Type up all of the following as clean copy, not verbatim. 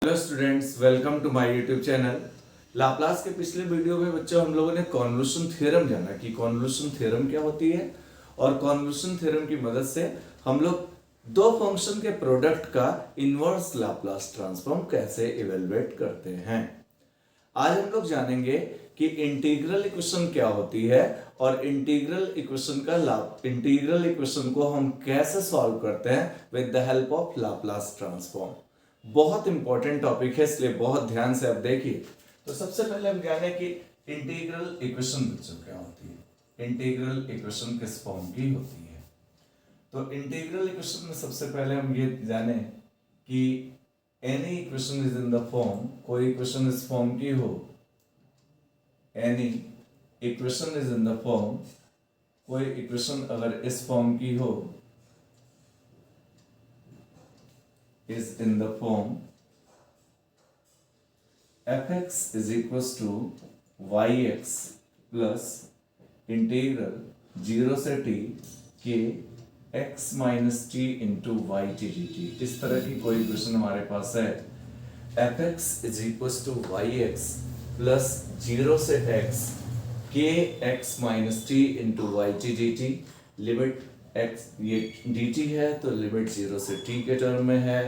Hello students, welcome to my YouTube channel. Laplace के पिछले video में बच्चों हम लोगों ने कॉन्वोल्यूशन थ्योरम जाना कि कॉन्वोल्यूशन थ्योरम क्या होती है और कॉन्वोल्यूशन थ्योरम की मदद से हम लोग दो फंक्शन के प्रोडक्ट का इनवर्स लाप्लास ट्रांसफॉर्म कैसे इवेलुएट करते हैं। आज हम लोग जानेंगे कि इंटीग्रल इक्वेशन क्या होती है और इंटीग्रल इक्वेशन को हम कैसे सॉल्व करते हैं with the help of Laplace transform. बहुत इंपॉर्टेंट टॉपिक है, इसलिए बहुत ध्यान से आप देखिए। तो सबसे पहले हम जाने कि इंटीग्रल इक्वेशन बच्चों क्या होती है। इंटीग्रल इक्वेशन किस फॉर्म की होती है। तो इंटीग्रल इक्वेशन में सबसे पहले हम ये जाने कि any equation is in the form, कोई इक्वेशन इस फॉर्म की हो, any equation is in the form, कोई इक्वेशन अगर इस फॉर्म की हो, is in the form fx is equals to yx plus integral 0 से t के x minus t into y t dt। इस तरह की कोई इक्वेशन हमारे पास है। fx is equals to yx plus 0 से x के x minus t into y t dt। Limit x ये dt है तो लिमिट 0 से t के टर्म में है।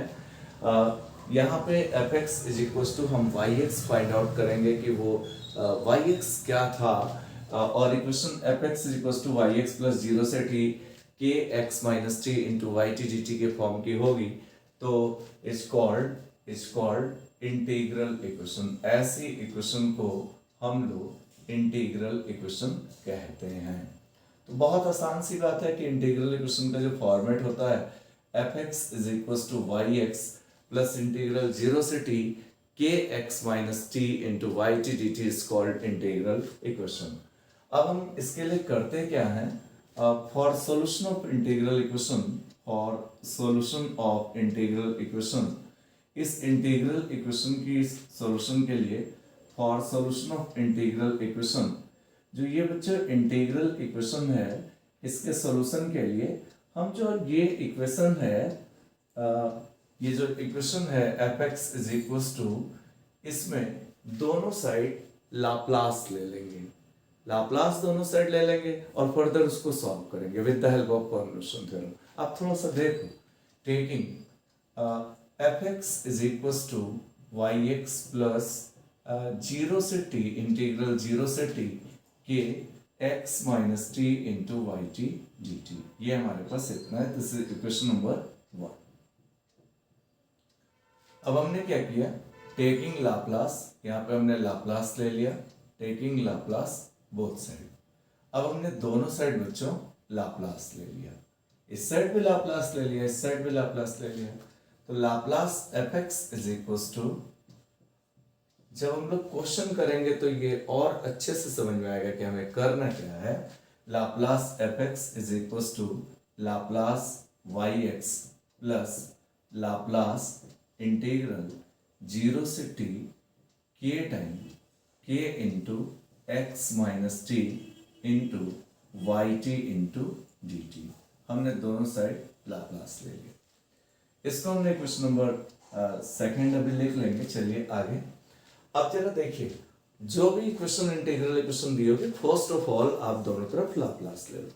यहाँ पे fx इज इक्वल टू हम yx फाइंड आउट करेंगे कि वो yx क्या था और equation fx is equal to yx plus 0 से t के x minus t into y t d t के फॉर्म की होगी तो इज कॉल्ड इंटीग्रल इक्वेशन। ऐसी इक्वेशन को हम लोग इंटीग्रल इक्वेशन कहते हैं। तो बहुत आसान सी बात है कि इंटीग्रल इक्वेशन का जो फॉर्मेट होता है fx is equal to y x plus integral 0 से t के x minus t into y t d t is called integral equation. अब हम इसके लिए करते क्या है, for solution of integral equation, इस इंटीग्रल इक्वेशन की सोल्यूशन के लिए, for solution of integral equation, जो ये बच्चों इंटीग्रल इक्वेशन है, इसके सॉल्यूशन के लिए हम जो ये इक्वेशन है, ये जो इक्वेशन है fx इज इक्वल टू, इसमें दोनों साइड लाप्लास ले लेंगे, लाप्लास दोनों साइड ले लेंगे और फर्दर उसको सॉल्व करेंगे with the help of convolution theorem. अब थोड़ा सा देखो, taking fx is equal to yx plus 0 से t इंटीग्रल 0 से t के x minus t into y t d t. ये हमारे पास इतना है। This is equation number 1। अब हमने क्या किया, टेकिंग लाप्लास, यहाँ पे हमने लाप्लास ले लिया, टेकिंग लाप्लास बोथ साइड। अब हमने दोनों साइड बच्चों लाप्लास ले लिया, इस साइड भी लाप्लास ले लिया, इस साइड भी लाप्लास ले लिया। तो Laplace fx is equal to, जब हम लोग क्वेश्चन करेंगे तो ये और अच्छे से समझ में आएगा कि हमें करना क्या है। Laplace fx is equal to Laplace yx plus Laplace integral 0 से t के time k into x minus t into y t into d t. हमने दोनों साइड लाप्लास ले लिया। इसको हमने क्वेश्चन नंबर सेकंड अभी लिख लेंगे। चलिए आगे। अब जरा देखिए, जो भी क्वेश्चन इंटीग्रल इक्वेशन दी होगी, फर्स्ट ऑफ ऑल आप दोनों तरफ लाप्लास ले लो।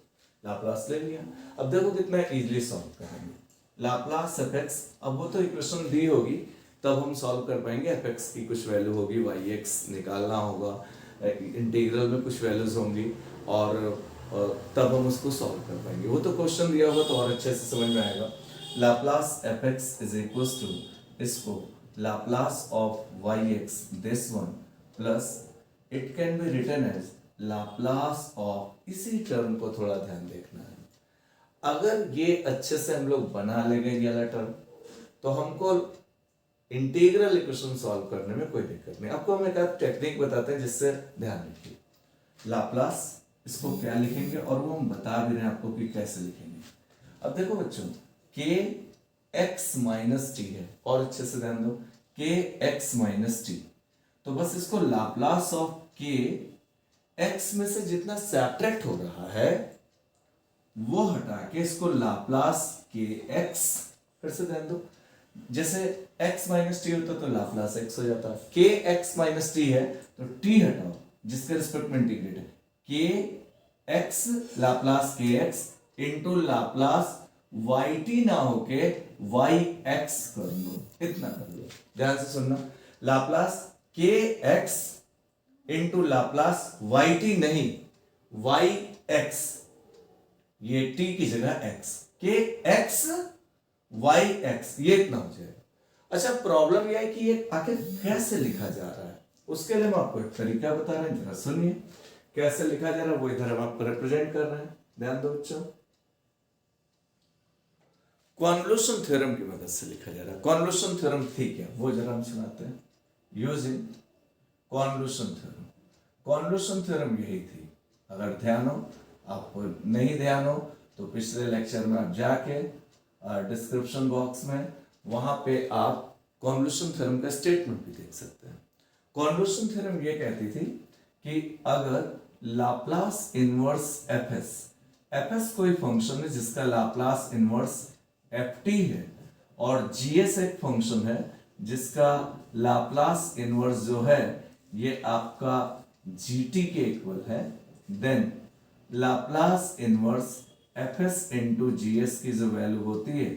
लाप्लास ले लिया, अब देखो कितना इजीली सॉल्व करेंगे। लाप्लास fx, अब वो तो इक्वेशन दी होगी तब हम सॉल्व कर पाएंगे। fx की कुछ वैल्यू होगी, yx निकालना होगा, इंटीग्रल में कुछ वैल्यूज होंगी और तब हम उसको सॉल्व कर पाएंगे। वो तो क्वेश्चन दिया होगा तो और अच्छे से समझ में आएगा। Laplace fx is equal to, इसको Laplace of yx this one plus it can be written as Laplace of, इसी टर्म को थोड़ा ध्यान देखना है। अगर ये अच्छे से हम लोग बना लेंगे ये वाला टर्म तो हमको इंटीग्रल इक्वेशन सॉल्व करने में कोई दिक्कत नहीं। आपको हम एक टेक्निक बताते हैं जिससे ध्यान रखिए। लाप्लास, इसको क्या लिखेंगे और वो हम बता भी रहे हैं आपको कि कैसे लिखेंगे। अब देखो बच्चों, के एक्स माइनस टी है और अच्छे से ध्यान दो, के एक्स माइनस टी, तो बस इसको लाप्लास ऑफ के एक्स में से जितना सब्ट्रैक्ट हो रहा है वो हटा के इसको लाप्लास के एक्स, फिर से ध्यान दो, जैसे x माइनस टी होता तो लाप्लास x हो जाता। के एक्स माइनस टी है तो t हटाओ, जिसके रिस्पेक्ट में इंटीग्रेट है, k x Laplace k x into Laplace y t ना होके वाई एक्स कर लो, इतना कर लो। ध्यान से सुनना, Laplace k x into Laplace y t नहीं, वाई एक्स, ये t की जगह x, के एक्स वाई एक्स, ये इतना हो जाएगा। अच्छा, प्रॉब्लम यह है कि ये आखिर कैसे लिखा जा रहा है, उसके लिए हम आपको एक तरीका बता रहे हैं, जरा सुनिए कैसे लिखा जा रहा है। वो इधर हम आपको रिप्रेजेंट कर रहे हैं, ध्यान दो बच्चों। कॉन्वोल्यूशन थ्योरम की मदद से लिखा जा रहा है। कॉन्वोल्यूशन थ्योरम ठीक है, वो जरा हम सुनाते हैं। Using convolution theorem, convolution theorem यही थी। अगर ध्यान हो, आपको नहीं ध्यान हो तो पिछले लेक्चर में आप जाके डिस्क्रिप्शन बॉक्स में वहां पे आप कॉन्वोल्यूशन थ्योरम का स्टेटमेंट भी देख सकते हैं। कॉन्वोल्यूशन थ्योरम ये कहती थी कि अगर लाप्लास इनवर्स एफएस, एफएस कोई फंक्शन है जिसका लाप्लास इनवर्स एफटी है, और जीएस एक फंक्शन है जिसका लाप्लास इनवर्स जो है ये आपका जीटी के इक्वल है, then Laplace inverse f s into g s की जो वैल्यू होती है,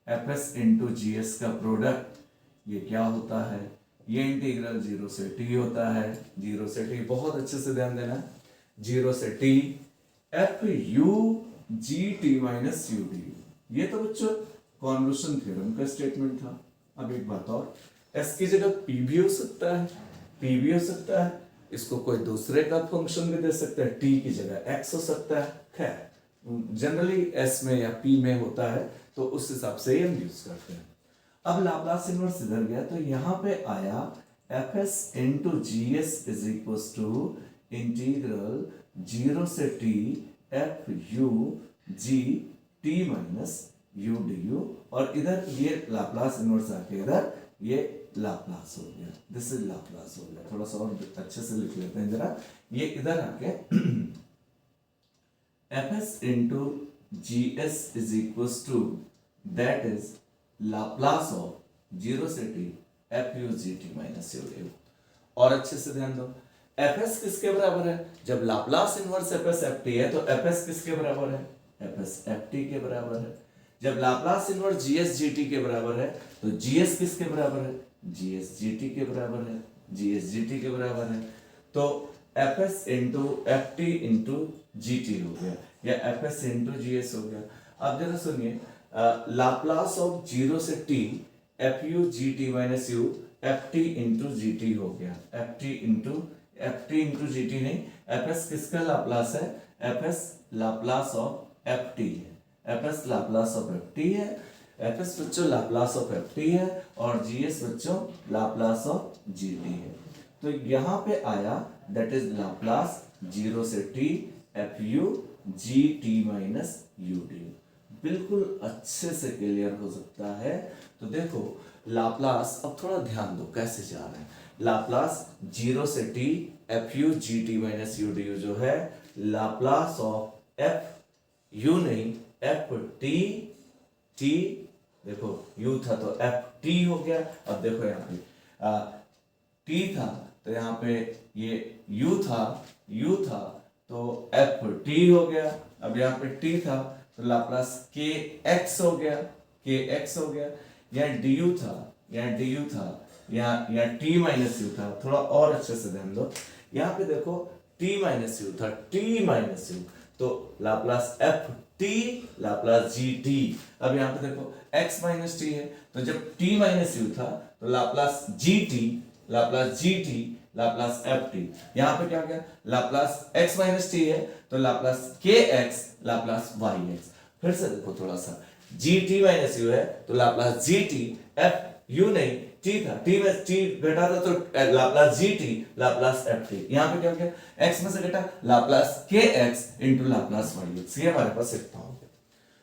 एफएस इंटू जीएस का प्रोडक्ट, ये क्या होता है, ये इंटीग्रल 0 से t होता है। 0 से t, बहुत अच्छे से ध्यान देना, 0 से t f u g t minus u d. ये तो बच्चों कॉन्वोल्यूशन थ्योरम का स्टेटमेंट था। अब एक बात और, s की जगह p भी हो सकता है, p भी हो सकता है, इसको कोई दूसरे का फंक्शन भी दे सकता है, t की जगह x हो सकता है। खैर जनरली s में या p में होता है तो उस हिसाब से हम यूज करते हैं। अब लाप्लास इनवर्स इधर गया तो यहां पे आया fs into g s is equal to integral 0 से t f u g t minus u d u, और इधर ये लाप्लास इनवर्स आके इधर ये लाप्लास हो गया, दिस इज लाप्लास हो गया। थोड़ा सा और अच्छे से लिख लेते हैं जरा, ये इधर आके fs into gs is equals to that is Laplace of 0 से t f u g t minus u d u। और अच्छे से ध्यान दो, fs किसके बराबर है, जब लाप्लास इनवर्स fs ft है तो fs किसके बराबर है, fs ft के बराबर है। जब लाप्लास इनवर्स gs gt के बराबर है तो gs किसके बराबर है, gs gt के बराबर है, gs gt के बराबर है। तो fs into F t into G T हो गया, या fs इंटू जी एस हो गया। अब जरा सुनिए, लाप्लास ऑफ 0 से t f u g t minus U F t into G T हो गया, f t into G T नहीं, fs किसका लाप्लास है, fs Laplace of f T है, fs Laplace of f T है, fs बच्चों Laplace of f T है, और gs बच्चों लाप्लास ऑफ जी टी है। तो यहाँ पे आया दैट इज लाप्लास 0 से t f u g t minus u D. बिल्कुल अच्छे से क्लियर हो सकता है। तो देखो लाप्लास, अब थोड़ा ध्यान दो कैसे जा रहे हैं। लाप्लास 0 से t f u g t minus u D जो है, लाप्लास ऑफ एफ यू नहीं एफ टी, टी देखो यू था तो एफ टी हो गया। अब देखो यहाँ पे टी था तो यहाँ पे ये u था तो एफ टी हो गया। अब यहाँ पे t था तो लाप्लास के एक्स हो गया, यहाँ du था, यहाँ t माइनस यू था। थोड़ा और अच्छे से ध्यान दो, यहाँ पे देखो t माइनस यू था, t माइनस यू, तो Laplace f t Laplace G T. अब यहाँ पे देखो x माइनस टी है तो जब t माइनस यू था तो Laplace G T Laplace f T. यहाँ पे क्या गया, लाप्लास x माइनस टी है तो Laplace k x Laplace y x. फिर से देखो थोड़ा सा, जी टी माइनस यू है तो Laplace G T, f you नहीं टी था, टी में टी घटा था तो Laplace G T Laplace f T. यहाँ पे क्या गया, x में से घटा Laplace k x into Laplace y x. ये हमारे पास इतना हो गया।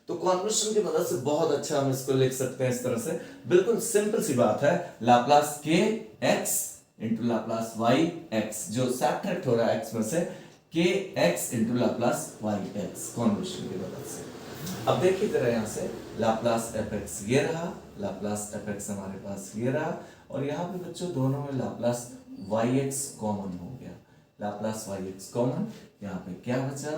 तो कॉन्वोल्यूशन की मदद से बहुत अच्छा हम इसको लिख सकते हैं इस तरह से, बिल्कुल सिंपल सी बात है। Laplace k x into Laplace y x, जो सब्ट्रैक्ट हो रहा है x में से, k x into Laplace y x, convolution की मदद से। अब देखिए जरा यहाँ से लाप्लास एफ एक्स ये रहा, लाप्लास एफ एक्स हमारे पास ये रहा, और यहाँ पे बच्चों दोनों में लाप्लास वाई एक्स कॉमन हो गया, लाप्लास वाई एक्स कॉमन, यहाँ पे क्या बचा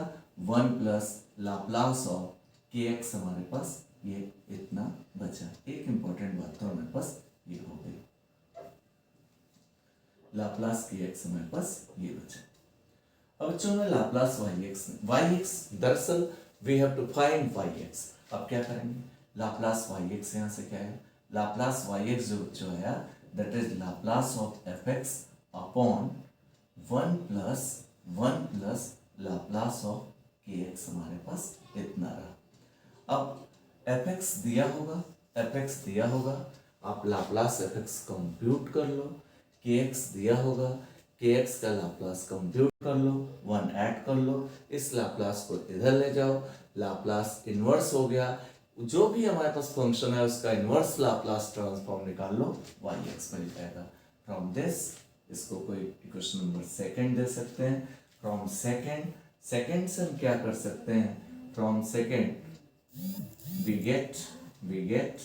1 प्लस लाप्लास ऑफ के एक्स हमारे पास ये इतना बचा। एक इंपॉर्टेंट बात तो हमारे पास ये हो गई, लाप्लास के एक्स हमारे पास ये बचा। अब बच्चों में लाप्लास वाई एक्स दरअसल we have to find y x. अब क्या करेंगे, लाप्लास वाई एक्स यहाँ से क्या है, लाप्लास वाई एक्स जो बच्चों है that is Laplace of F x upon 1 plus Laplace of के एक्स हमारे पास इतना रहा। अब एफ एक्स दिया होगा, आप लाप्लास एफ एक्स कंप्यूट कर लो, के एक्स दिया होगा, के एक्स का लाप्लास कंप्यूट कर लो, 1 ऐड कर लो, इस लाप्लास को इधर ले जाओ, लाप्लास इनवर्स हो गया, जो भी हमारे पास फंक्शन है उसका इनवर्स लाप्लास ट्रांसफॉर्म निकाल लो, वाई एक्स मिल जाएगा। फ्रॉम दिस इसको कोई इक्वेशन नंबर सेकंड दे सकते हैं, फ्रॉम सेकंड से हम क्या कर सकते हैं, फ्रॉम सेकंड वी गेट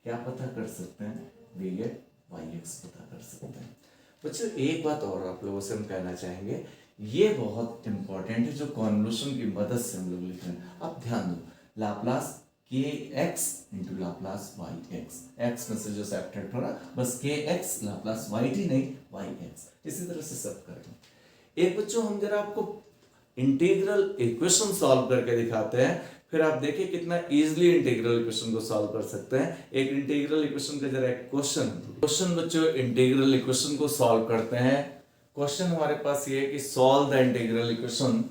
क्या पता कर सकते हैं, वी गेट वाई एक्स पता कर सकते हैं। बच्चों एक बात और आप लोगों से हम कहना चाहेंगे, ये बहुत इंपॉर्टेंट है जो कॉन्वोल्यूशन की मदद से हम लोग लिख रहे हैं। आप ध्यान दो, Laplace k x into Laplace y x, x में से जो सब्ट्रैक्ट हो रहा बस k x Laplace y t नहीं वाई एक्स, इसी तरह से सब करेंगे। एक बच्चों हम जरा आपको इंटीग्रल इक्वेशन सॉल्व करके दिखाते हैं, फिर आप देखिए कितना इजीली इंटीग्रल इक्वेशन को सॉल्व कर सकते हैं। एक इंटीग्रल इक्वेशन का जरा एक क्वेश्चन बच्चों इंटीग्रल इक्वेशन को सॉल्व करते हैं। क्वेश्चन हमारे पास ये है कि solve the integral equation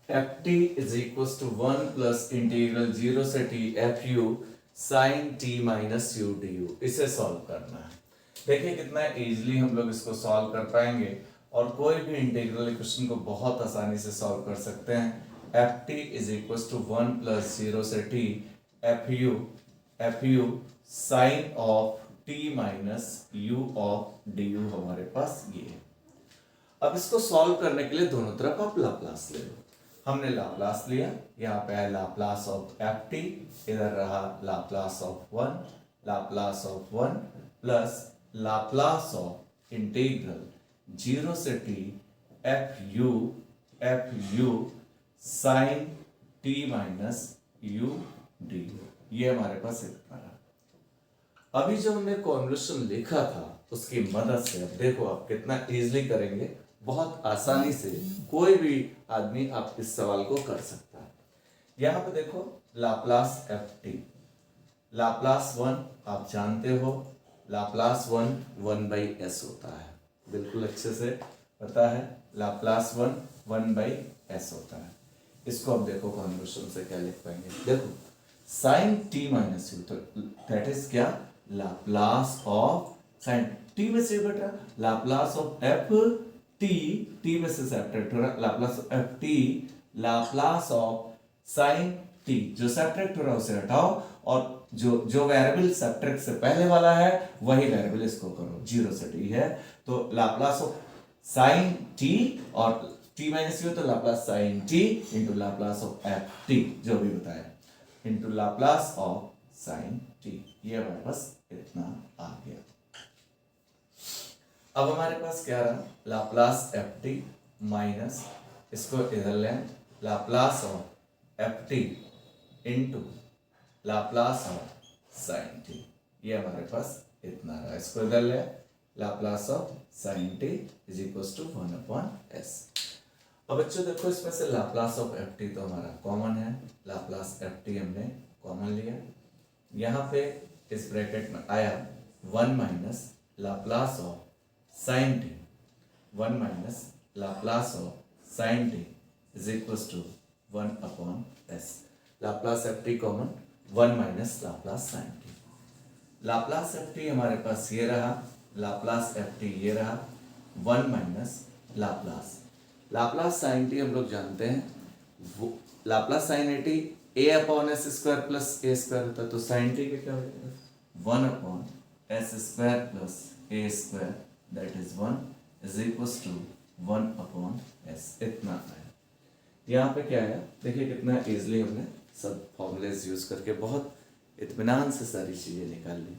f t is equal to 1 plus integral 0 से t f u sine t minus u d u, इसे सॉल्व करना है। देखिए कितना इजीली हम लोग इसको सॉल्व कर पाएंगे और कोई भी इंटीग्रल इक्वेशन को बहुत आसानी से सॉल्व कर सकते हैं। F t is equal to 1 plus 0 से t f u sine of t minus u of d u हमारे पास ये है। अब इसको सॉल्व करने के लिए दोनों तरफ आप लाप्लास ले लो। हमने लाप्लास लिया, यहाँ पे है लाप्लास ऑफ एफ टी, इधर रहा Laplace of 1 plus Laplace of integral 0 से t f u sine t minus u d, ये हमारे पास इतना रहा। अभी जो हमने कॉन्वोल्यूशन लिखा था उसकी मदद से अब देखो आप कितना इजीली करेंगे, बहुत आसानी से कोई भी आदमी आप इस सवाल को कर सकता है। यहां पे देखो लाप्लास एफ टी, लाप्लास 1 आप जानते हो, लाप्लास 1 बाई एस होता है, बिल्कुल अच्छे से पता है, लाप्लास 1 बाई एस होता है। इसको अब देखो कॉन्वोल्यूशन से क्या लिख पाएंगे, देखो साइन टी माइनस यू, तो दैट इज क्या, लाप्लास ऑफ साइन टी में से बेटा लाप्लास ऑफ एफ टी में से सब्ट्रैक्ट हो रहा, Laplace of f t Laplace of sine T, जो सब्ट्रैक्ट हो रहा है उसे हटाओ और जो वेरिएबल सब्ट्रैक्ट से पहले वाला है वही वेरिएबल इसको करो, 0 से t है तो लाप्लास ऑफ साइन टी और t माइनस यू, तो Laplace sine t into Laplace of f t जो भी बताया into Laplace of sine t, ये हमारे पास इतना आ गया। अब हमारे पास क्या रहा, लाप्लास एफ टी माइनस इसको इधर लें, Laplace of f t into Laplace of sine t, ये हमारे पास इतना रहा। इसको इधर ले, Laplace of sine t is equal to 1/s। अब बच्चों देखो इसमें से लाप्लास ऑफ एफ टी तो हमारा कॉमन है, लाप्लास एफ टी हमने कॉमन लिया, यहाँ पे इस ब्रैकेट में आया 1 minus Laplace of sine t, 1 minus Laplace of sine t is equal to 1/s। Laplace f t common, 1 minus Laplace sine t, Laplace f t हमारे पास ये रहा, लाप्लास एफ टी ये रहा, 1 माइनस लाप्लास साइन टी हम लोग जानते हैं, वो Laplace sine a t a/s square plus a square होता है, तो साइन टी का क्या हो जाएगा 1/s square plus a square that is 1 is equal to 1/s, इतना है। यहाँ पे क्या है देखिए कितना इजीली हमने सब फॉर्मूलेज यूज करके बहुत इत्मीनान से सारी चीज़ें निकाल ली।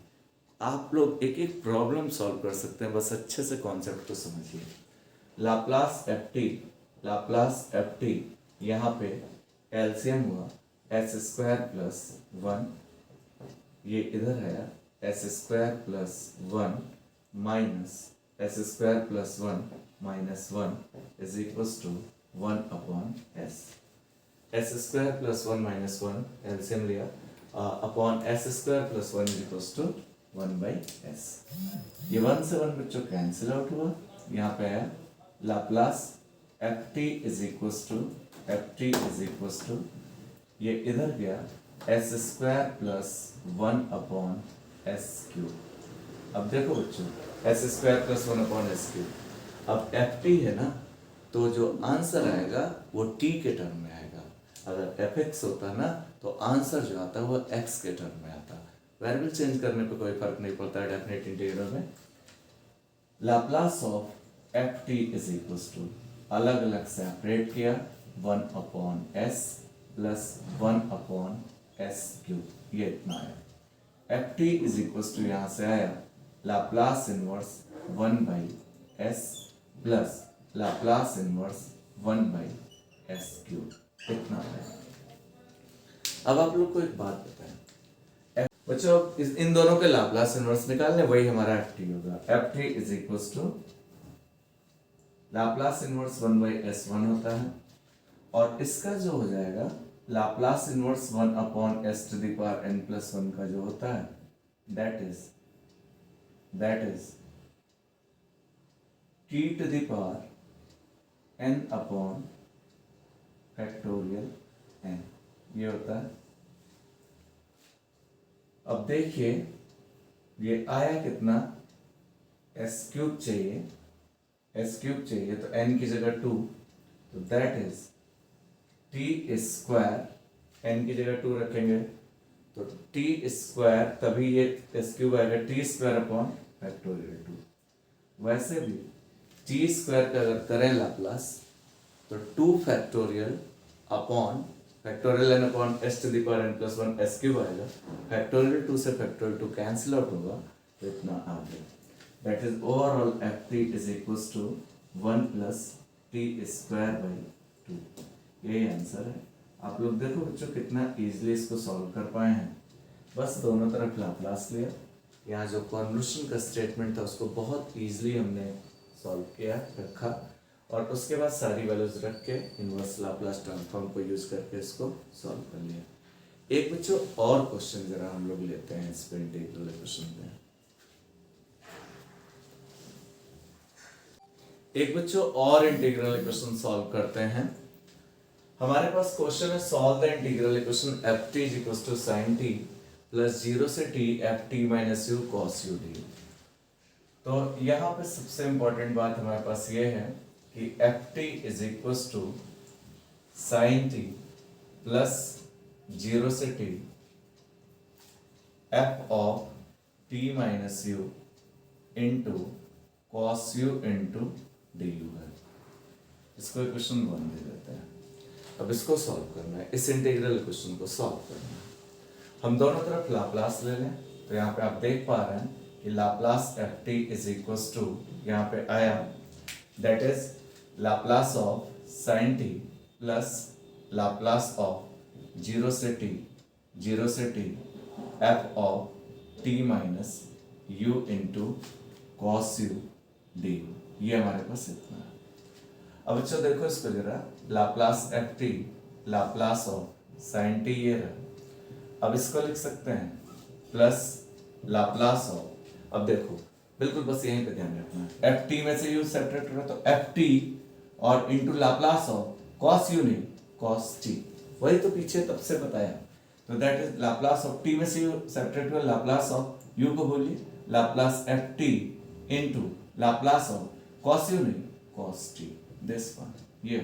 आप लोग एक एक प्रॉब्लम सॉल्व कर सकते हैं, बस अच्छे से कॉन्सेप्ट को समझिए। लाप्लास एफ टी यहाँ पे एलसीएम हुआ एस स्क्वायर प्लस वन, ये इधर है s square plus one minus s square plus one minus one is equal to one upon s. S square plus one minus one LCM लिया upon s square plus one is equal to one by s. ये one से one बच्चों cancel out हुआ, यहाँ पे आया Laplace f t is equal to ये इधर गया s square plus one upon s cube. अब देखो बच्चों S square plus one upon s cube, अब एफ टी है ना, तो जो आंसर आएगा वो टी के टर्म में आएगा। अगर एफ एक्स होता ना तो आंसर जो आता है वो एक्स के टर्म में आता। वेरिएबल चेंज करने पे कोई फर्क नहीं पड़ता है डेफिनेट इंटीग्रल में। Laplace of f t is equal to अलग अलग सेपरेट किया one upon s plus one upon s cube, ये इतना आया। F t is equal to यहाँ से आया Laplace inverse one by s plus Laplace inverse one by s cube, इतना आया। अब आप लोग को एक बात बताएं बच्चों, इन दोनों के लाप्लास इनवर्स निकालने, वही हमारा एफ टी होगा। F t is equal to Laplace inverse one by s one होता है, और इसका जो हो जाएगा Laplace inverse one upon s to the power n plus one का जो होता है that is t to the power n upon factorial n, ये होता है। अब देखिए ये आया कितना, एस क्यूब चाहिए, तो एन की जगह टू, तो that is t square, n की जगह टू रखेंगे तो टी स्क्वायर, तभी ये एस क्यूब आएगा t square upon factorial two. वैसे भी टी स्क्वायर का अगर करें लाप्लास तो two factorial upon factorial n upon s to the power n plus one s cube आएगा। फैक्टोरियल टू से फैक्टोरियल टू कैंसिल आउट होगा, तो इतना आ गया। That is overall f t is equal to one plus t square by two, यही answer है। आप लोग देखो बच्चों कितना इजीली इसको सॉल्व कर पाए हैं। बस दोनों तरफ लाप्लास लिया, यहाँ जो कन्वोल्यूशन का स्टेटमेंट था उसको बहुत इजीली हमने सॉल्व किया रखा, और उसके बाद सारी वैल्यूज रख के इनवर्स लाप्लास ट्रांसफॉर्म को यूज करके इसको सॉल्व कर लिया। एक बच्चों और क्वेश्चन जरा हम लोग लेते हैं इस पे, इंटीग्रल इक्वेशन पे। एक बच्चों और इंटीग्रल इक्वेशन सॉल्व करते हैं। हमारे पास क्वेश्चन है solve the integral equation f t is equal to sine t plus zero से t f t minus u cos u d. तो यहाँ पे सबसे इंपॉर्टेंट बात हमारे पास ये है कि f t is equal to sine t plus zero से t f of t minus u into cos u into d u है। इसको इक्वेशन वन दे देते हैं। अब इसको सॉल्व करना है, इस इंटीग्रल इक्वेशन को सॉल्व करना है। हम दोनों तरफ लाप्लास ले लें, तो यहाँ पे आप देख पा रहे हैं कि Laplace f t is equal to यहाँ पे आया that is Laplace of sine t plus Laplace of zero से t f of t minus u into cos u d, ये हमारे पास इतना है। अब बच्चों देखो इसको जरा, Laplace f t Laplace of sine t ये रहा। अब इसको लिख सकते हैं प्लस लाप्लास ऑफ, अब देखो बिल्कुल बस यहीं पे ध्यान रखना है, एफ टी में से यू सेपरेट हो रहा है तो एफ टी और into Laplace of cos u नहीं कॉस टी, वही तो पीछे तब से बताया। तो that is Laplace of T में से यू सेपरेट हुआ, लाप्लास ऑफ यू को बोलिए Laplace f t into Laplace of cos u नहीं कॉस टी, दिस वन, ये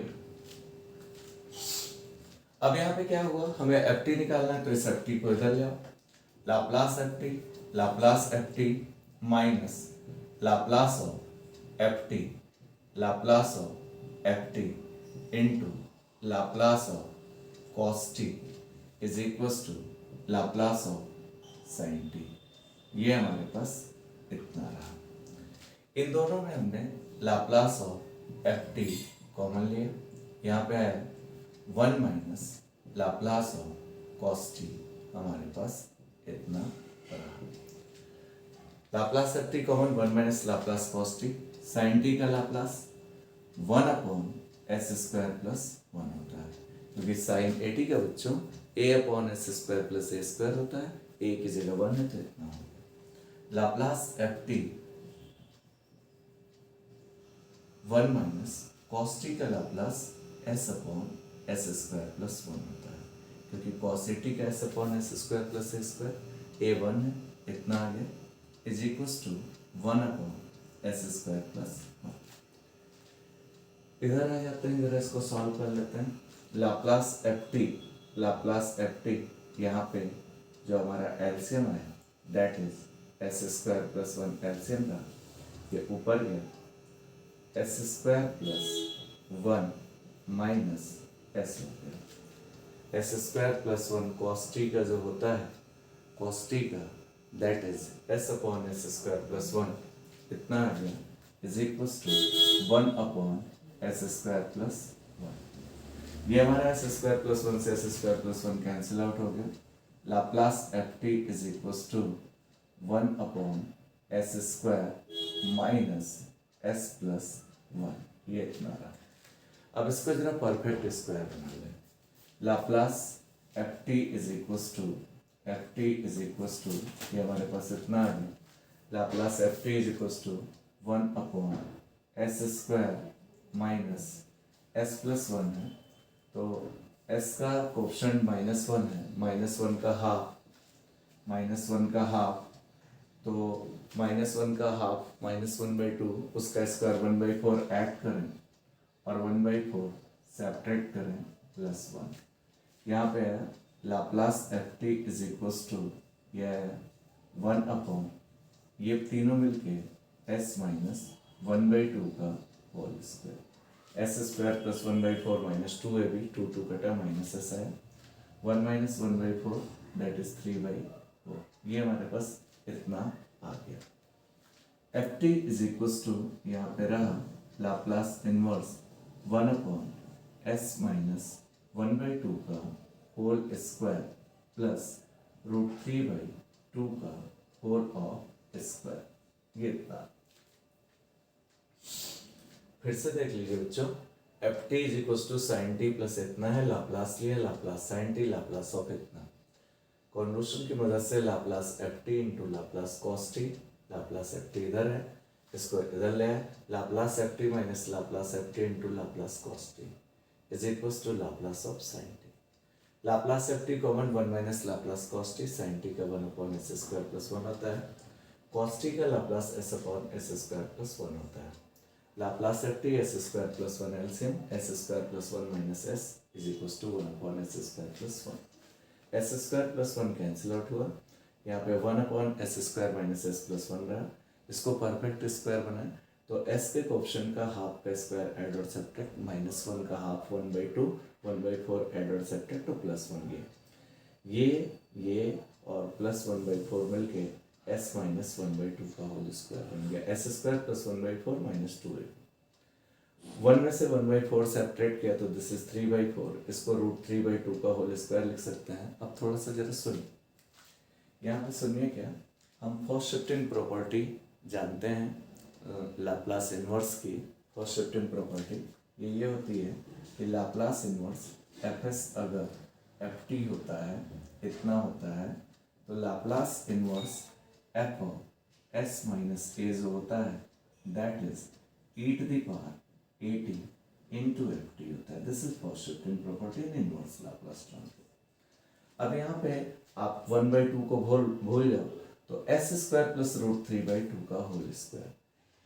अब यहाँ पे क्या हुआ, हमें एफ टी निकालना है तो इस एफ टी को इधर ले आओ, Laplace f t minus Laplace of f t into Laplace of cos t is equal to Laplace of sine t. ये हमारे पास इतना रहा। इन दोनों में हमने Laplace of f t common लिया, यहाँ पे आया 1 minus Laplace of cos t, हमारे पास इतना रहा। Laplace f t common 1 minus Laplace cos t, sine t का Laplace 1 upon s square plus 1 होता है, क्योंकि साइन ए टी का बच्चों ए upon s square plus a square होता है, ए की जगह 1 है तो इतना हो गया। Laplace f t 1 minus cos t का Laplace s upon s square plus 1 होता है, क्योंकि कॉस ए टी का s upon s square plus a square a 1 है, इतना आ गया, is equals to 1 upon s square plus 1। इधर आ जाते हैं, जरा इसको सॉल्व कर लेते हैं। लाप्लास एफ टी यहाँ पे जो हमारा एलसीएम है that is s square plus 1 LCM का, ये ऊपर गया s square plus 1 minus s हो गया। S square plus 1 cos t का जो होता है, कॉस टी का that is s upon s square plus 1, इतना आ गया, is equals to 1 upon s square plus 1। ये हमारा एस स्क्वायर प्लस 1 से s square plus 1 cancel out हो गया। Laplace f t is equals to 1 upon s square minus s plus 1, ये इतना रहा। अब इसको जरा परफेक्ट स्क्वायर बना लें। Laplace f t is equals to ये हमारे पास इतना आ गया, Laplace f t is equals to 1 upon s square minus s plus 1 है, तो एस का कोफिशिएंट -1 है, -1 का हाफ, तो -1 का हाफ -1/2, उसका स्क्वायर 1/4 ऐड करें और 1/4 सब्ट्रैक्ट करें प्लस 1। यहाँ पे है Laplace f t is equals to यह है 1 अपॉन ये तीनों मिलके s माइनस 1/2 का whole square, s square plus 1/4 minus 2ab, 2 कटा माइनस एस आया, 1 माइनस 1/4 दैट इज 3/4। ये हमारे पास इतना आ गया। F t is equals to यहाँ पे रहा Laplace inverse 1 upon s minus 1/2 का होल स्क्वायर प्लस √3/2 का होल ऑफ स्क्वायर, ये इतना। फिर से देख लीजिए बच्चों, f t is equal to sine t plus इतना है, लाप्लास लिया, Laplace sine t, Laplace of इतना। कॉन्वोल्यूशन की मदद से Laplace f t into Laplace cos t, Laplace f t इधर है, इसको इधर ले आए, Laplace f t minus Laplace f t into Laplace cos t is equal to Laplace of sine t. Laplace f t common 1 minus Laplace cos t, sine t का 1 upon s square plus 1 होता है, cos t का Laplace s upon s square plus 1 होता है। Laplace f t s square plus 1 LCM, s square plus 1 minus s is equal to 1 upon s square plus 1। S square plus 1 cancel out हुआ, यहाँ पे 1 upon s square minus s plus 1 रहा। इसको perfect square बनाए तो S के coefficient का half का स्क्वायर ऐड और सब्ट्रैक्ट, -1 का हाफ 1/2, 1/4 ऐड और सब्ट्रैक्ट तो प्लस 1 ये और प्लस 1/4 मिलके s माइनस 1/2 का होल स्क्वायर बन गया, s square plus 1/4 minus 2ab। 1 में से 1/4 सब्ट्रैक्ट किया तो दिस इज 3/4, इसको √3/2 का होल स्क्वायर लिख सकते हैं। अब थोड़ा सा जरा सुनिए, यहाँ पे सुनिए क्या, हम फर्स्ट शिफ्टिंग प्रॉपर्टी जानते हैं लाप्लास इनवर्स की। फर्स्ट शिफ्टिंग प्रॉपर्टी ये होती है कि लाप्लास इनवर्स fs अगर ft होता है, इतना होता है, तो Laplace inverse f of s minus a जो होता है that is e⁻at into ft होता है। This is first shifting property in inverse Laplace transform. अब यहाँ पे आप 1/2 को भूल जाओ तो s स्क्वायर प्लस √3/2 का होल स्क्वायर,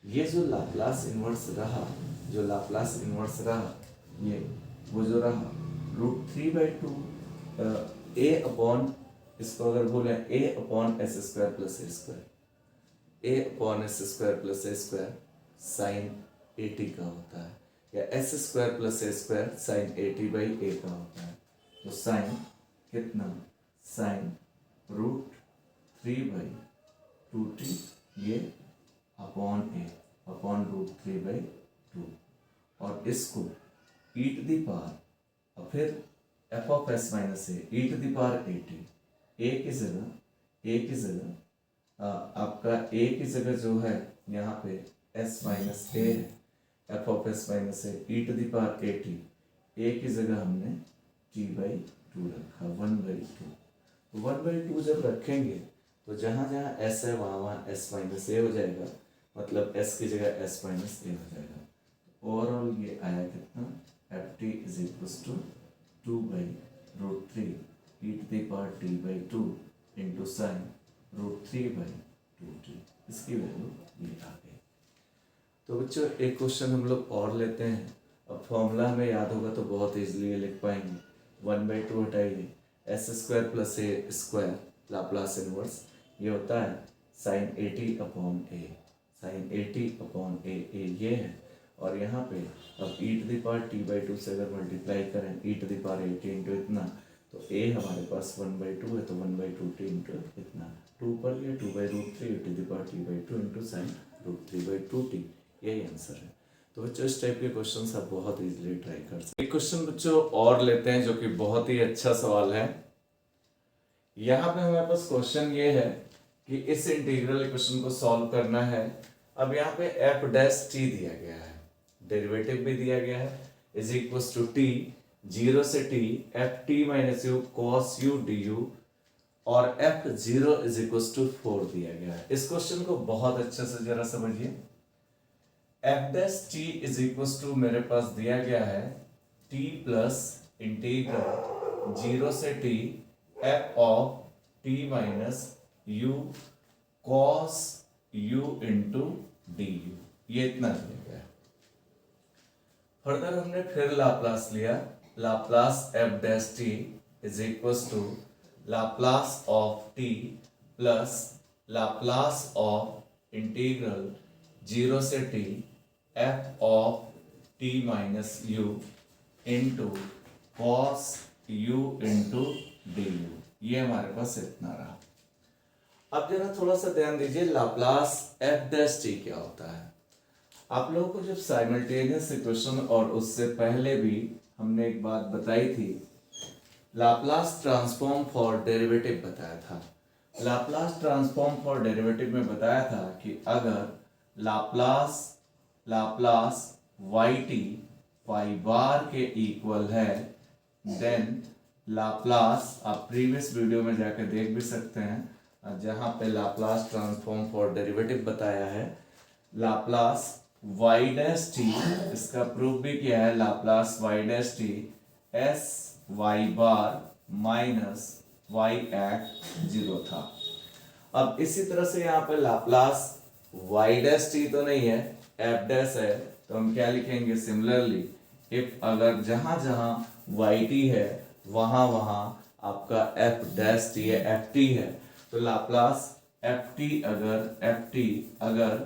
ये जो लाप्लास इनवर्स रहा ये वो जो रहा √3/2 a अपॉन, इसको अगर बोले a upon s square plus a square, a upon s square plus a square sine a t का होता है, या s square plus a square sine a t by a का होता है। तो साइन कितना, साइन 3/2t ये अपॉन ए अपॉन √3/2 और इसको e टू द पावर और फिर f of s minus a e to the power a t a की जगह आपका ए की जगह जो है यहाँ पे एस माइनस ए है f of s minus a e to the power a t a की जगह हमने t/2 रखा 1/2 तो 1/2 जब रखेंगे तो जहाँ जहाँ एस है वहाँ वहाँ एस माइनस ए हो जाएगा मतलब एस की जगह एस माइनस ए हो जाएगा ओवरऑल ये आया कितना f t is equals to 2/√3 e to the power t/2 into sine √3/2t इसकी वैल्यू ये आ गई। तो बच्चों एक क्वेश्चन हम लोग और लेते हैं। अब फॉर्मूला हमें याद होगा तो बहुत इजीली लिख पाएंगे 1/2 हटाइए s² + a² लाप्लास इनवर्स ये होता है sin 80/a sin 80/a ये है और यहाँ पे अब e to the power t/2 से अगर मल्टीप्लाई करें e to the power 80 into इतना तो a हमारे पास 1/2 है तो 1/2t इंटू इतना 2 पर ये 2/√3 e to the power t/2 into sine √3/2t यही आंसर है। तो बच्चों इस टाइप के क्वेश्चन आप बहुत इजीली ट्राई कर सकते हैं। एक क्वेश्चन बच्चों और लेते हैं जो कि बहुत ही अच्छा सवाल है। यहाँ पे हमारे पास क्वेश्चन ये है कि इस इंटीग्रल इक्वेशन को सॉल्व करना है। अब यहाँ पे f डैश t दिया गया है डेरिवेटिव भी दिया गया है इज इक्वल्स टू t 0 से t f t minus u cos u du और f 0 इज इक्वल्स टू 4 दिया गया है। इस क्वेश्चन को बहुत अच्छे से जरा समझिए। f dash t is equals to मेरे पास दिया गया है t प्लस इंटीग्रल 0 से t f ऑफ t minus u cos u into du ये इतना दिया गया है। फर्दर हमने फिर लाप्लास लिया Laplace f dash t is equals to Laplace of t plus Laplace of integral 0 से t f ऑफ t minus u into cos u into du ये हमारे पास इतना रहा। अब जरा थोड़ा सा ध्यान दीजिए लाप्लास f डैश t क्या होता है। आप लोगों को जब साइमल्टेनियस इक्वेशन और उससे पहले भी हमने एक बात बताई थी लाप्लास ट्रांसफॉर्म फॉर डेरिवेटिव बताया था। लाप्लास ट्रांसफॉर्म फॉर डेरिवेटिव में बताया था कि अगर लाप्लास yt फाई बार के इक्वल है देन लाप्लास आप प्रीवियस वीडियो में जाकर देख भी सकते हैं जहां पे लाप्लास ट्रांसफॉर्म फॉर डेरिवेटिव बताया है लाप्लास y डैश t इसका प्रूफ भी किया है Laplace y dash t s y बार माइनस y एट 0 था। अब इसी तरह से यहाँ पे लाप्लास y डैश t तो नहीं है f डैश है तो हम क्या लिखेंगे सिमिलरली इफ अगर जहां जहां yt है वहां वहां आपका f डैश t है ft है तो लाप्लास ft अगर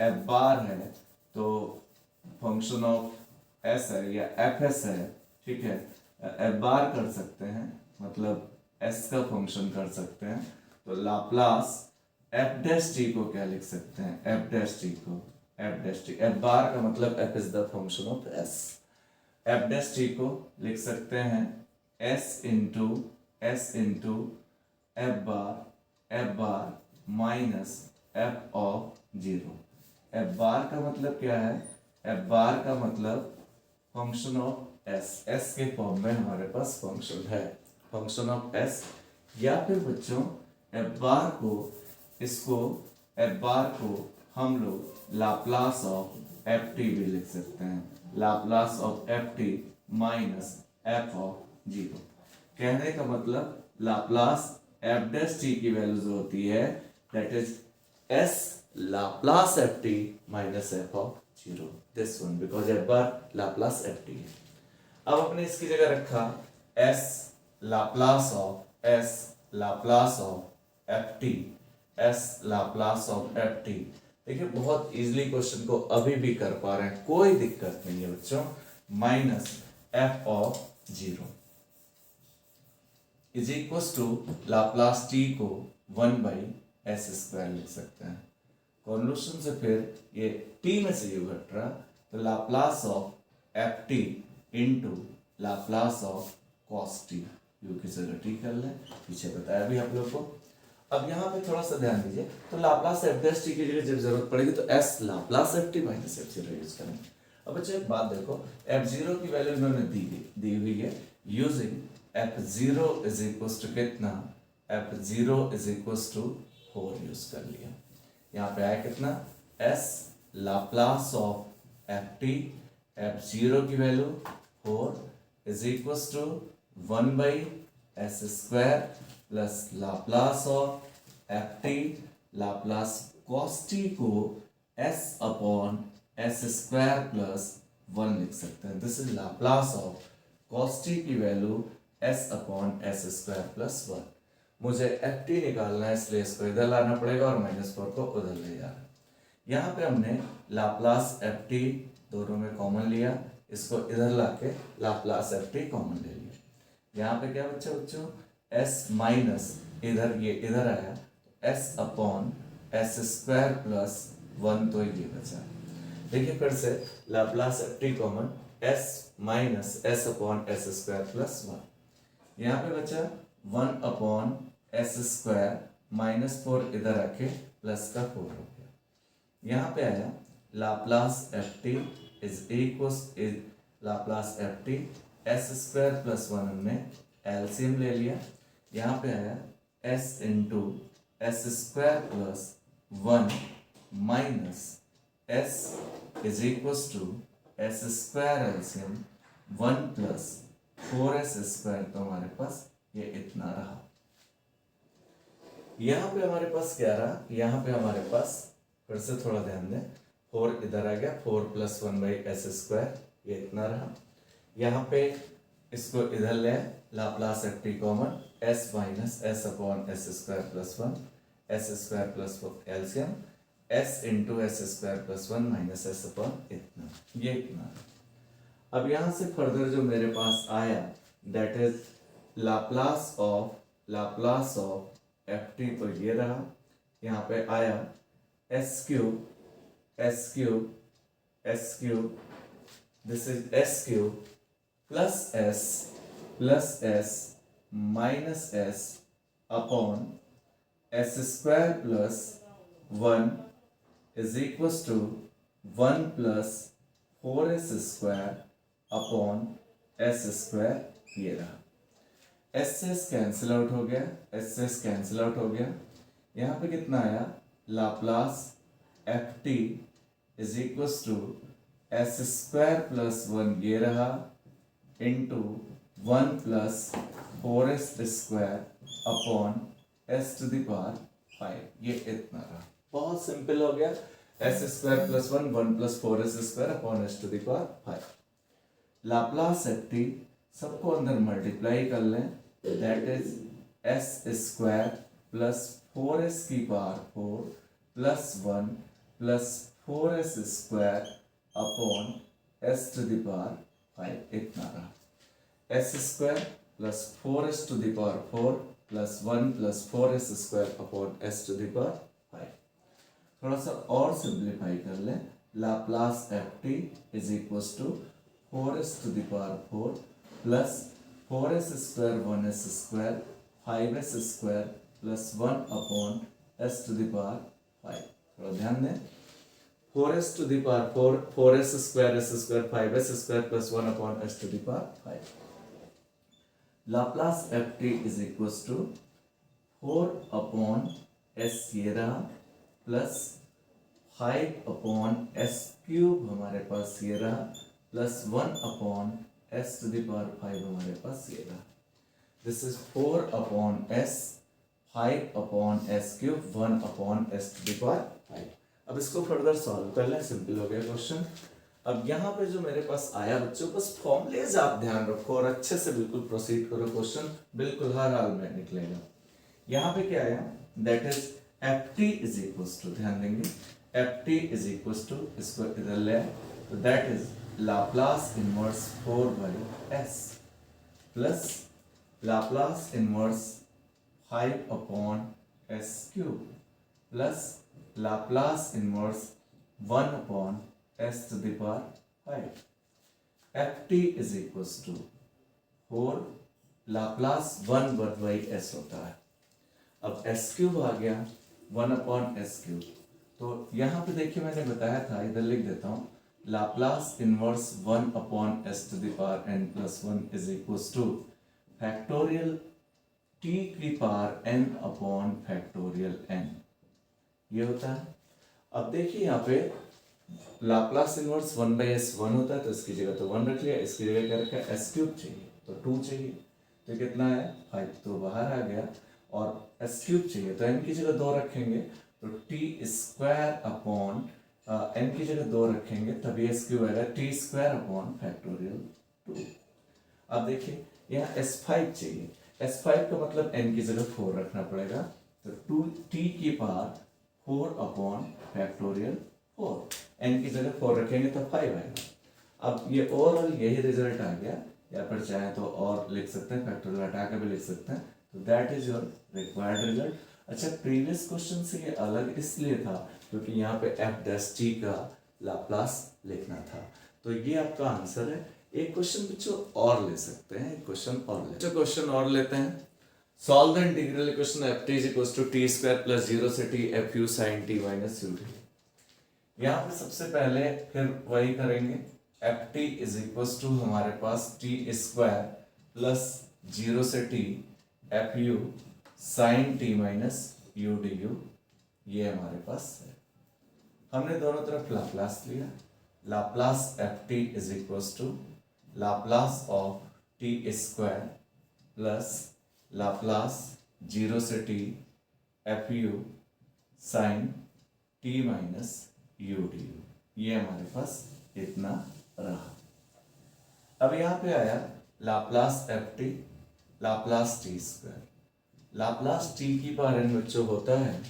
f बार है तो फंक्शन ऑफ s है या fs है ठीक है f बार कर सकते हैं मतलब s का फंक्शन कर सकते हैं तो लाप्लास f डैश t को क्या लिख सकते हैं f डैश t को f बार का मतलब f is the function of s f dash t को लिख सकते हैं s into f bar minus f of 0। f बार का मतलब क्या है f बार का मतलब फंक्शन ऑफ s के फॉर्म में हमारे पास फंक्शन है फंक्शन ऑफ s या फिर बच्चों f बार को हम लोग लाप्लास ऑफ ft भी लिख सकते हैं Laplace of ft minus f of 0। कहने का मतलब लाप्लास f डैश t की वैल्यू जो होती है that is s Laplace ft minus f of 0 this one because f bar Laplace ft है। अब अपने इसकी जगह रखा s Laplace of ft s Laplace of ft। देखिए बहुत इजीली क्वेश्चन को अभी भी कर पा रहे हैं कोई दिक्कत नहीं है बच्चों minus f of 0 is equal to Laplace t को 1/s² लिख सकते हैं। कॉन्वोल्यूशन से फिर ये t में से u घट रहा, तो Laplace of ft into Laplace of cos t, u की जगह t कर लें, पीछे बताया भी आप लोग को। अब यहाँ पे थोड़ा सा ध्यान दीजिए, तो लाप्लास f डैश t की जगह जब जरूरत पड़ेगी तो s Laplace ft minus f0 use करेंगे। अब बच्चे एक बात देखो, f0 की वैल्यू इन्होंने दी हुई है, using f0 is equal to कितना, f0 is equal to 4 use कर लिया। यहाँ पे आया कितना, s Laplace of ft, f0 की value 4 is equal to 1/s² plus Laplace of ft Laplace cos t को s अपॉन s² प्लस 1 लिख सकते हैं। This is Laplace of cos t की value s upon s² plus 1। मुझे ft निकालना है, इसलिए इसको इधर लाना पड़ेगा और -4 को उधर ले जाना। यहाँ पे हमने लाप्लास ft दोनों में कॉमन लिया, इसको इधर लाके लाप्लास ft कॉमन ले लिया। यहाँ पे क्या बच्चा बच्चों, s माइनस इधर, ये इधर आया, s अपॉन s² प्लस 1, तो ये बचा। देखिए फिर से Laplace ft common, s minus s upon s² plus 1। यहाँ पे बचा 1 अपॉन s² -4 इधर रखे, प्लस का 4 हो गया। यहाँ पे आया Laplace ft is equal Laplace ft s² plus 1, हमने एलसीएम ले लिया। यहाँ पे आया s into s² plus 1 minus s is equal to s² LCM 1 plus 4s², तो हमारे पास ये इतना रहा। यहाँ पे हमारे पास क्या रहा, यहाँ पे हमारे पास फिर से थोड़ा ध्यान दें, 4 इधर आ गया, 4 प्लस 1/s², ये इतना रहा। यहाँ पे इसको इधर ले, Laplace ft common, s minus s upon s² plus 1, s² plus LCM s into s² plus 1 minus s upon इतना, ये इतना। अब यहाँ से फर्दर जो मेरे पास आया, that is Laplace of ft, तो ये रहा। यहाँ पे आया s cube, this is s cube plus s minus s upon s² plus 1 is equal to 1 plus 4s² upon s², ये रहा। s से कैंसिल आउट हो गया, यहाँ पे कितना आया, Laplace ft is equal to s² plus 1, ये रहा, into 1 plus 4s² upon s⁵, ये इतना रहा। बहुत सिंपल हो गया, s² plus 1 plus 4s² upon s⁵। Laplace ft सबको अंदर मल्टीप्लाई कर लें, that is s² plus 4s⁴ plus 1 plus 4s² upon s⁵, इतना रहा। s² plus 4s⁴ plus 1 plus 4s² upon s⁵। थोड़ा सा और सिंप्लीफाई कर लें, Laplace ft is equal to 4s⁴ plus 4s² 1s² 5s² plus 1 upon s⁵। थोड़ा ध्यान दें, 4s⁴ 4s² s² 5s² plus 1 upon s⁵। Laplace ft is equal to 4 upon s, ये रहा, प्लस 5 अपॉन s³ हमारे पास ये रहा, प्लस 1 अपॉन s⁵ हमारे पास ये रहा। This is 4 upon s, 5 upon s³, 1 upon s⁵। अब इसको फर्दर सॉल्व कर लें, सिंपल हो गया क्वेश्चन। अब यहाँ पे जो मेरे पास आया बच्चों, बस फॉर्मूलेज आप ध्यान रखो और अच्छे से बिल्कुल प्रोसीड करो, क्वेश्चन बिल्कुल हर हाल में निकलेगा। यहाँ पे क्या आया, that is ft is equal to, ध्यान देंगे, ft इज इक्वल टू, इसको इधर ले, तो that is Laplace inverse 4/s plus Laplace inverse 5 upon s cube plus Laplace inverse 1 upon s to the power 5। F t is equal to 4 Laplace 1 वर्ग by S होता है। अब S cube आ गया 1 upon s cube, तो यहाँ पे देखिए मैंने बताया था, इधर लिख देता हूँ, Laplace inverse 1 upon s to the power n plus 1 is equal to factorial t की power n upon factorial n, ये होता है। अब देखिए यहाँ पे लाप्लास इनवर्स 1 बाई एस 1 होता है, तो इसकी जगह तो 1 रख लिया, इसकी जगह क्या रखा है, एस क्यूब चाहिए तो 2 चाहिए, तो कितना है 5, तो बाहर आ गया। और एस क्यूब चाहिए तो n की जगह 2 रखेंगे, तो टी स्क्वायर अपॉन n की जगह 2 रखेंगे तभी एस क्यूब आएगा, टी स्क्वायर अपॉन फैक्टोरियल 2। अब देखिए यहाँ S5 चाहिए, S5 का मतलब n की जगह 4 रखना पड़ेगा, तो 2t की पावर 4 अपॉन फैक्टोरियल 4, n की जगह 4 रखेंगे तो 5 आएगा। अब ये ओवरऑल यही रिजल्ट आ गया, या फिर चाहे तो और लिख सकते हैं, फैक्टोरियल हटा के भी लिख सकते हैं, तो that is your required result. अच्छा, प्रीवियस क्वेश्चन से ये अलग इसलिए था क्योंकि यहाँ पे एफ डैश टी का लाप्लास लिखना था, तो ये आपका आंसर है। एक क्वेश्चन बच्चों और ले सकते हैं, एक क्वेश्चन और लेते हैं, क्वेश्चन और लेते हैं। Solve the integral equation f t is equal to t square plus 0 से t f u sine t minus u t. यहाँ पे सबसे पहले फिर वही करेंगे, f t is equal to हमारे पास टी स्क्वायर प्लस 0 से t f u sine t minus u d u, ये हमारे पास है। हमने दोनों तरफ लाप्लास लिया, Laplace f t is equal to Laplace of t square plus Laplace 0 से t f u sine t minus u d u, ये हमारे पास इतना रहा। अब यहाँ पे आया Laplace f t Laplace T square, Laplace t की पावर n बच्चों होता है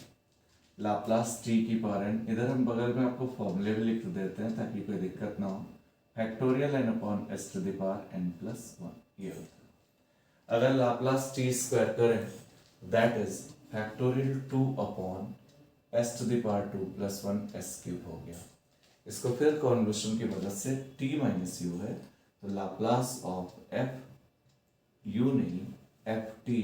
लाप्लास टी की पावर n, इधर हम बगल में आपको फॉर्मूले भी लिख देते हैं ताकि कोई दिक्कत ना हो, factorial n upon s to the power n plus 1, ये होता है। अगर लाप्लास टी स्क्वायर करें that is factorial 2 upon s to the power 2 plus 1 s cube हो गया। इसको फिर कॉन्वोल्यूशन की मदद से t माइनस यू है, तो लाप्लास ऑफ एफ यू नहीं F t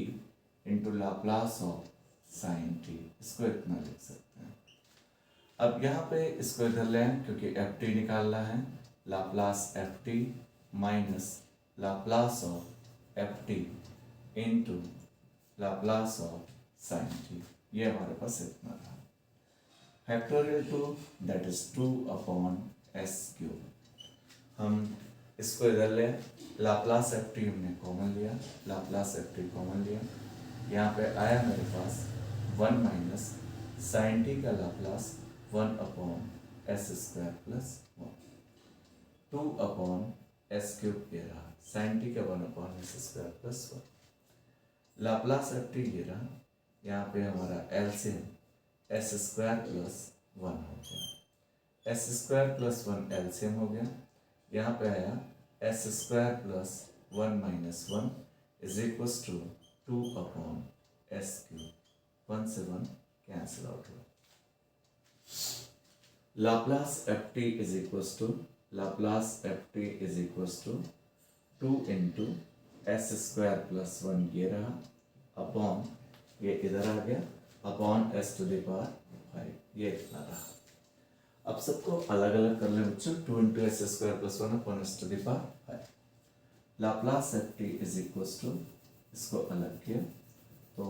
into Laplace of sine T, इसको इतना लिख सकते हैं। अब यहाँ पे इसको इधर ले आए क्योंकि एफ टी निकालना है, Laplace f t minus Laplace of f t into Laplace of sine t, ये हमारे पास इतना रहा। Factorial 2 that is 2 upon s cube, हम इसको इधर ले, लाप्लास एफ टी हमने कॉमन लिया, लाप्लास एफ टी कॉमन लिया, यहाँ पे आया मेरे पास 1 माइनस साइन टी का Laplace 1 upon s square plus 1, 2 upon s cube ये रहा, साइन टी का 1 upon s square plus 1, Laplace f T ये रहा, यहाँ पे हमारा एलसीएम एस स्क्वायर प्लस 1 हो गया, एस स्क्वायर प्लस 1 एलसीएम हो गया, यहाँ पे आया s square plus 1 minus 1 is equal to 2 upon s cube, 1 से 1 कैंसिल आउट हुआ। Laplace f t is equal to Laplace f t is equal to 2 into s square plus 1 ये रहा upon ये इधर आ गया upon s to the power 5, ये इतना रहा। अब सबको अलग अलग कर ले बच्चों, 2 into s square plus 1 upon s to the power 5, Laplace f t is equal to, इसको अलग किया तो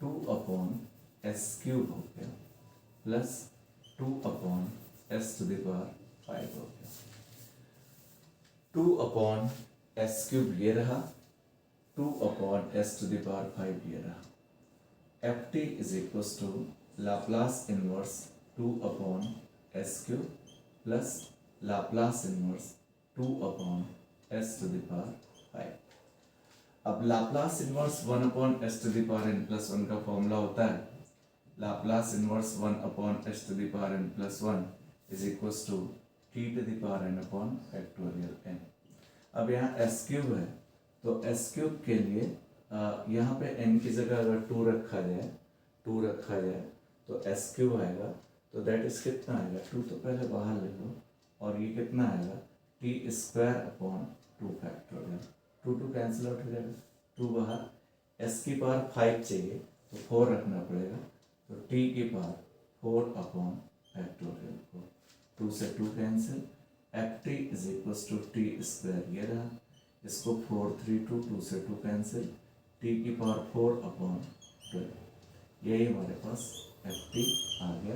2 अपॉन एस क्यूब हो गया plus 2 upon s to the power 5 हो गया, 2 अपॉन एस क्यूब ये रहा, 2 upon s to the power 5 ये रहा। F t is equal to Laplace inverse 2 upon s cube plus Laplace inverse 2 upon s to the power 5। अब Laplace inverse 1 upon s to the power n plus 1 का formula होता है Laplace inverse 1 upon s to the power n plus 1 is equal to t to the power n upon factorial n। अब यहाँ S cube है तो S cube के लिए यहाँ पे n की जगह अगर 2 रखा जाए 2 रखा जाए तो एस क्यूब आएगा, तो दैट इज कितना आएगा, 2 तो पहले बाहर ले लो, और ये कितना आएगा t square upon 2 factorial, 2 cancel out हो जाएगा, 2 बाहर, एस की पावर 5 चाहिए तो 4 रखना पड़ेगा, तो टी की पावर 4 अपॉन फैक्टोरियल को 2 से 2 cancel, f t is equal to t square, ये रहा, इसको 4 3 2 से 2 कैंसिल, टी की पावर 4 अपॉन 12, यही हमारे पास एफ टी आ गया,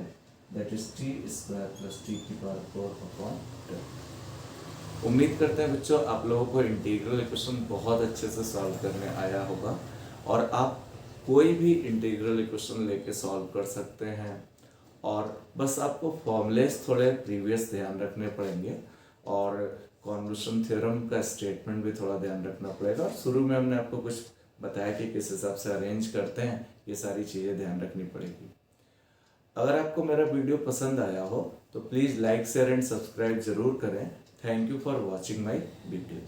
that is t square plus t की पावर 4 अपॉन 12। उम्मीद करते हैं बच्चों आप लोगों को इंटीग्रल इक्वेशन बहुत अच्छे से सॉल्व करने आया होगा, और आप कोई भी इंटीग्रल इक्वेशन लेके सॉल्व कर सकते हैं, और बस आपको फॉर्मूलेस थोड़े प्रीवियस ध्यान रखने पड़ेंगे, और कॉन्वोल्यूशन थ्योरम का स्टेटमेंट भी थोड़ा ध्यान रखना पड़ेगा, और शुरू में हमने आपको कुछ बताया कि किस हिसाब से अरेंज करते हैं, ये सारी चीज़ें ध्यान रखनी पड़ेगी। अगर आपको मेरा वीडियो पसंद आया हो तो please like share and subscribe ज़रूर करें। Thank you for watching my video.